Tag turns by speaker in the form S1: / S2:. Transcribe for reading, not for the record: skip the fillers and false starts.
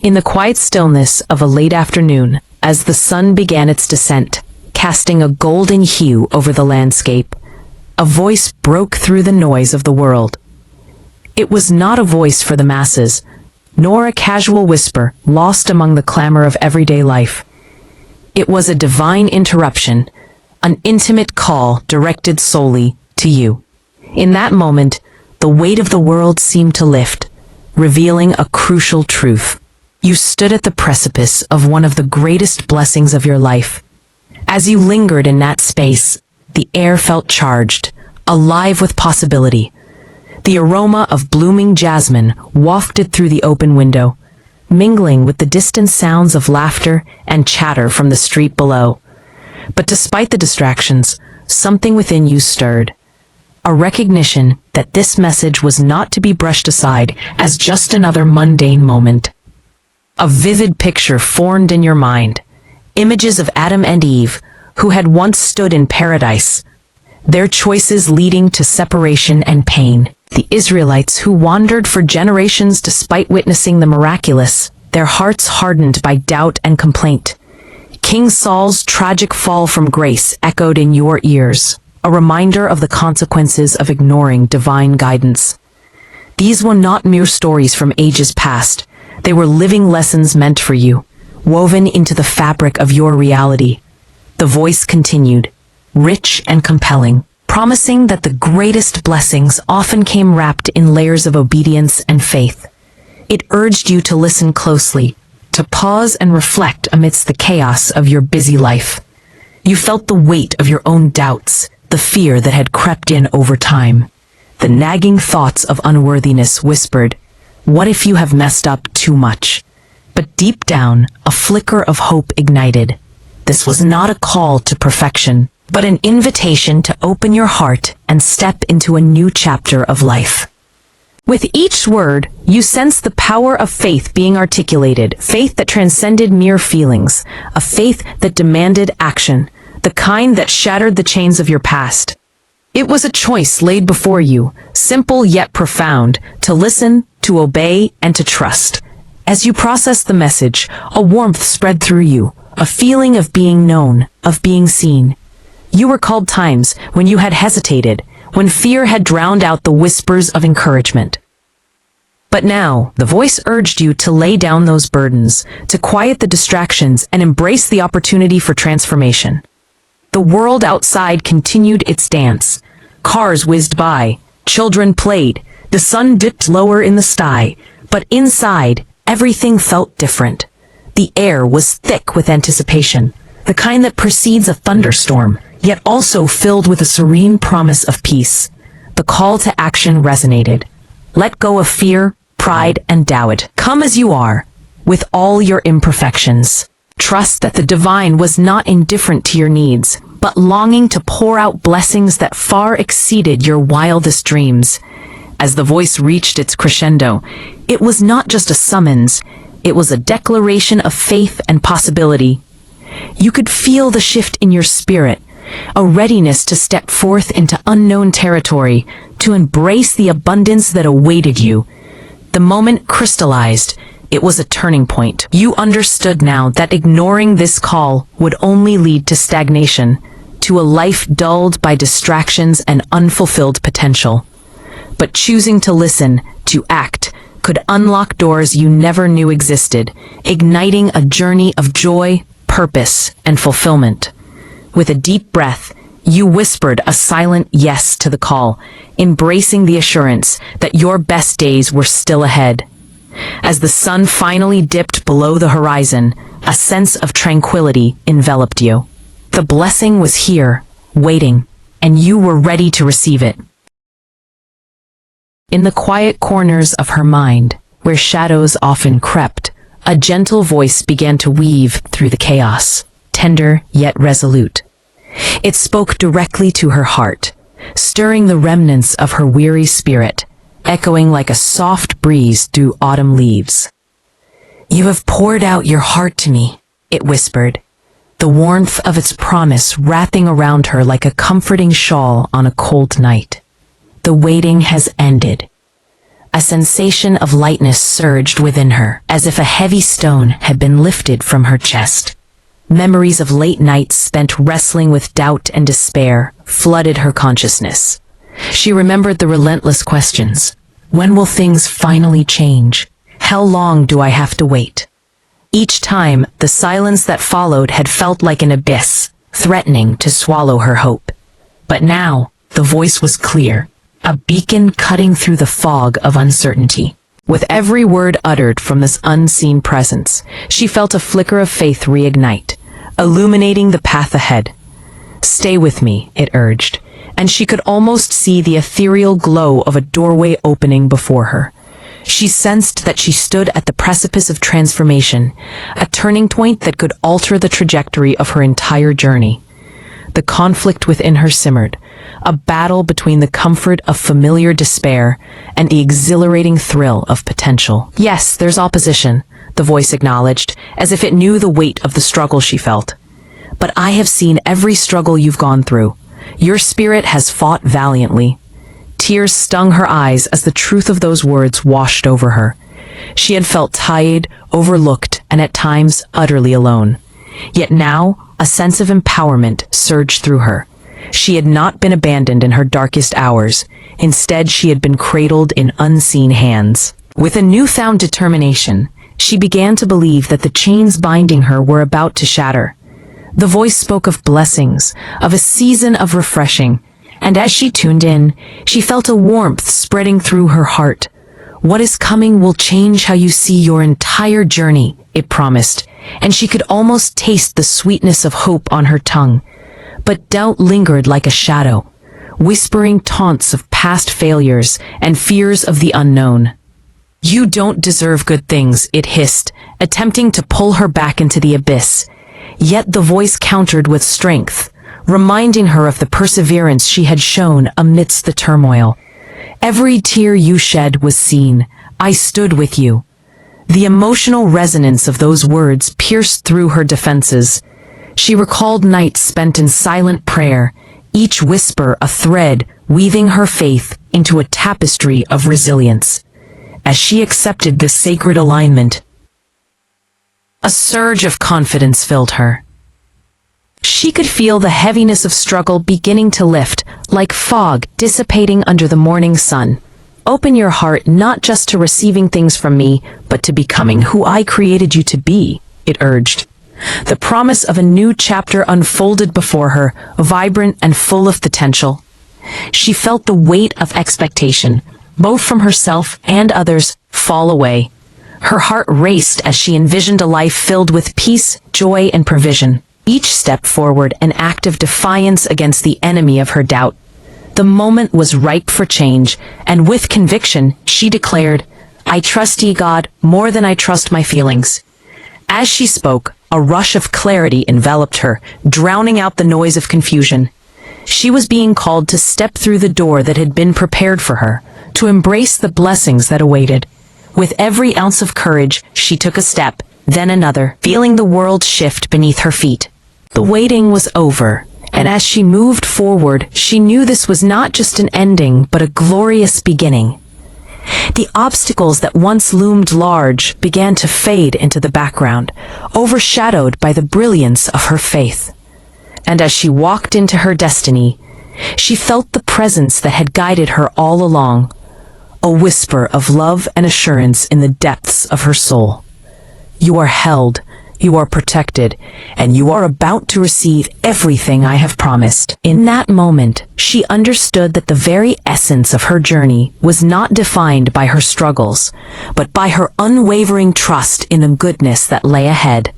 S1: In the quiet stillness of a late afternoon, as the sun began its descent, casting a golden hue over the landscape, a voice broke through the noise of the world. It was not a voice for the masses, nor a casual whisper lost among the clamor of everyday life. It was a divine interruption, an intimate call directed solely to you. In that moment, the weight of the world seemed to lift, revealing a crucial truth. You stood at the precipice of one of the greatest blessings of your life. As you lingered in that space, the air felt charged, alive with possibility. The aroma of blooming jasmine wafted through the open window, mingling with the distant sounds of laughter and chatter from the street below. But despite the distractions, something within you stirred. A recognition that this message was not to be brushed aside as just another mundane moment. A vivid picture formed in your mind, images of Adam and Eve, who had once stood in paradise, their choices leading to separation and pain. The Israelites who wandered for generations despite witnessing the miraculous, their hearts hardened by doubt and complaint. King Saul's tragic fall from grace echoed in your ears, a reminder of the consequences of ignoring divine guidance. These were not mere stories from ages past. They were living lessons meant for you, woven into the fabric of your reality. The voice continued, rich and compelling, promising that the greatest blessings often came wrapped in layers of obedience and faith. It urged you to listen closely, to pause and reflect amidst the chaos of your busy life. You felt the weight of your own doubts, the fear that had crept in over time. The nagging thoughts of unworthiness whispered, "What if you have messed up too much?" But deep down, a flicker of hope ignited. This was not a call to perfection, but an invitation to open your heart and step into a new chapter of life. With each word, you sensed the power of faith being articulated, faith that transcended mere feelings, a faith that demanded action, the kind that shattered the chains of your past. It was a choice laid before you, simple yet profound, to listen, to obey, and to trust. As you processed the message, a warmth spread through you, a feeling of being known, of being seen. You recalled times when you had hesitated, when fear had drowned out the whispers of encouragement. But now, the voice urged you to lay down those burdens, to quiet the distractions and embrace the opportunity for transformation. The world outside continued its dance. Cars whizzed by, children played, the sun dipped lower in the sky, but inside, everything felt different. The air was thick with anticipation, the kind that precedes a thunderstorm, yet also filled with a serene promise of peace. The call to action resonated. Let go of fear, pride, and doubt. Come as you are, with all your imperfections. Trust that the divine was not indifferent to your needs, but longing to pour out blessings that far exceeded your wildest dreams. As the voice reached its crescendo, it was not just a summons, it was a declaration of faith and possibility. You could feel the shift in your spirit, a readiness to step forth into unknown territory, to embrace the abundance that awaited you. The moment crystallized. It was a turning point. You understood now that ignoring this call would only lead to stagnation, to a life dulled by distractions and unfulfilled potential. But choosing to listen, to act, could unlock doors you never knew existed, igniting a journey of joy, purpose, and fulfillment. With a deep breath, you whispered a silent yes to the call, embracing the assurance that your best days were still ahead. As the sun finally dipped below the horizon, a sense of tranquility enveloped you. The blessing was here, waiting, and you were ready to receive it. In the quiet corners of her mind, where shadows often crept, a gentle voice began to weave through the chaos, tender yet resolute. It spoke directly to her heart, stirring the remnants of her weary spirit, echoing like a soft breeze through autumn leaves. "You have poured out your heart to me," it whispered, the warmth of its promise wrapping around her like a comforting shawl on a cold night. "The waiting has ended." A sensation of lightness surged within her, as if a heavy stone had been lifted from her chest. Memories of late nights spent wrestling with doubt and despair flooded her consciousness. She remembered the relentless questions. When will things finally change? How long do I have to wait? Each time, the silence that followed had felt like an abyss, threatening to swallow her hope. But now, the voice was clear, a beacon cutting through the fog of uncertainty. With every word uttered from this unseen presence, she felt a flicker of faith reignite, illuminating the path ahead. "Stay with me," it urged, and she could almost see the ethereal glow of a doorway opening before her. She sensed that she stood at the precipice of transformation, a turning point that could alter the trajectory of her entire journey. The conflict within her simmered, a battle between the comfort of familiar despair and the exhilarating thrill of potential. "Yes, there's opposition," the voice acknowledged, as if it knew the weight of the struggle she felt. "But I have seen every struggle you've gone through. Your spirit has fought valiantly." Tears stung her eyes as the truth of those words washed over her. She had felt tired, overlooked, and at times utterly alone. Yet now, a sense of empowerment surged through her. She had not been abandoned in her darkest hours. Instead, she had been cradled in unseen hands. With a newfound determination, she began to believe that the chains binding her were about to shatter. The voice spoke of blessings, of a season of refreshing, and as she tuned in, she felt a warmth spreading through her heart. "What is coming will change how you see your entire journey," it promised, and she could almost taste the sweetness of hope on her tongue. But doubt lingered like a shadow, whispering taunts of past failures and fears of the unknown. "You don't deserve good things," it hissed, attempting to pull her back into the abyss. Yet the voice countered with strength, reminding her of the perseverance she had shown amidst the turmoil. "Every tear you shed was seen. I stood with you." The emotional resonance of those words pierced through her defenses. She recalled nights spent in silent prayer, each whisper a thread weaving her faith into a tapestry of resilience. As she accepted this sacred alignment, a surge of confidence filled her. She could feel the heaviness of struggle beginning to lift, like fog dissipating under the morning sun. "Open your heart not just to receiving things from me, but to becoming who I created you to be," it urged. The promise of a new chapter unfolded before her, vibrant and full of potential. She felt the weight of expectation, both from herself and others, fall away. Her heart raced as she envisioned a life filled with peace, joy, and provision. Each step forward an act of defiance against the enemy of her doubt. The moment was ripe for change, and with conviction, she declared, "I trust ye, God, more than I trust my feelings." As she spoke, a rush of clarity enveloped her, drowning out the noise of confusion. She was being called to step through the door that had been prepared for her, to embrace the blessings that awaited. With every ounce of courage, she took a step, then another, feeling the world shift beneath her feet. The waiting was over, and as she moved forward, she knew this was not just an ending, but a glorious beginning. The obstacles that once loomed large began to fade into the background, overshadowed by the brilliance of her faith. And as she walked into her destiny, she felt the presence that had guided her all along, a whisper of love and assurance in the depths of her soul. "You are held, you are protected, and you are about to receive everything I have promised." In that moment, she understood that the very essence of her journey was not defined by her struggles, but by her unwavering trust in the goodness that lay ahead.